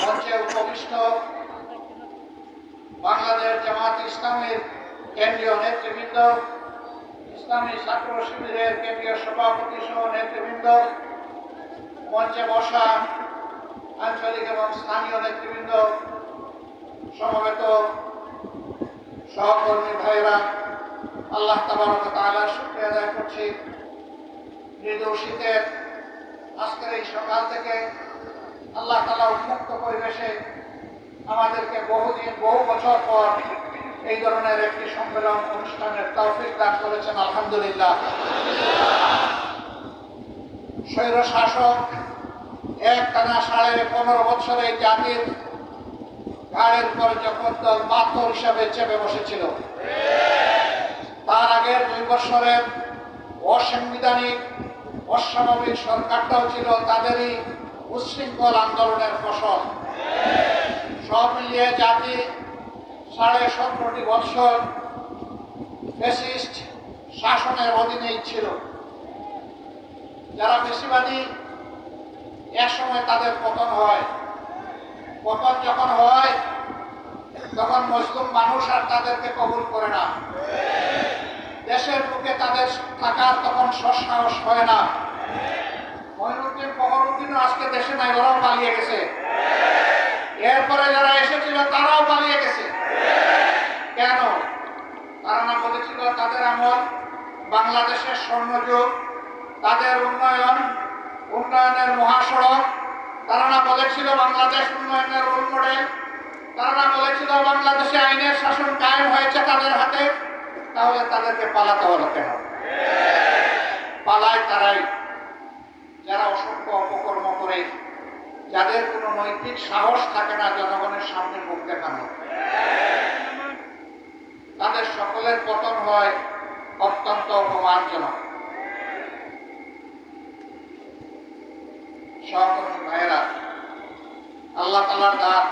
মঞ্চে উপবিষ্ট বাংলাদেশ জামাত ইসলামের কেন্দ্রীয় নেতৃবৃন্দ, ইসলামী ছাত্র শিবিরের কেন্দ্রীয় সভাপতি সহ নেতৃবৃন্দ, মঞ্চে বসা আঞ্চলিক এবং স্থানীয় নেতৃবৃন্দ, সমবেত সহকর্মী ভাইরা, আল্লাহ তাবারক ওয়া তাআলার শুকরিয়া আদায় করছি। মৃদু শীতের আজকের এই সকাল থেকে আল্লাহ তাআলা উন্মুক্ত পরিবেশে আমাদেরকে বহু বছর পর এই ধরনের একটি সম্মেলন অনুষ্ঠানের তৌফিক দান করেছেন, আলহামদুলিল্লাহ। স্বৈর শাসক একটানা 15.5 বছর এই জাতির ঘাড়ের উপর যখন দল পাথর হিসাবে চেপে বসেছিল, তার আগের 2 বছরের অসাংবিধানিক অস্বাভাবিক সরকারটাও ছিল তাদেরই উচ্ছৃঙ্খল আন্দোলনের ফসল। সব মিলিয়ে জাতি 17.5 বছর ফ্যাসিস্ট শাসনের অধীনেই ছিল। যারা ফ্যাসিবাদী, একসময় তাদের পতন হয়। পতন যখন হয় তখন মুসলিম মানুষ আর তাদেরকে কবুল করে না। দেশের বুকে তাদের থাকার তখন সাহস হয় না। মঈনুদ্দিন ফখরুদ্দিনও আজকে দেশে নাই, ওরাও পালিয়ে গেছে। এরপরে যারা এসেছিল তারাও পালিয়ে গেছে। কেন? তারা না বলেছিল তাদের আমল বাংলাদেশের স্বর্ণযুগ, তাদের উন্নয়নের মহাসড়ক, তারা না বলেছিল বাংলাদেশ উন্নয়নের রোল মডেল, তারা না বলেছিল বাংলাদেশে আইনের শাসন কায়েম হয়েছে তাদের হাতে। তাহলে তাদেরকে পালাতে হলো কেন? পালায় তারাই যারা অসংখ্য অপকর্ম করে, যাদের কোনো নৈতিক সাহস থাকে না জনগণের সামনে মুখ দেখানো। তাদের সকলের পতন হয় অত্যন্ত অপমানজনক। সহকর্মী ভাইয়েরা, আল্লাহ তাআলার দান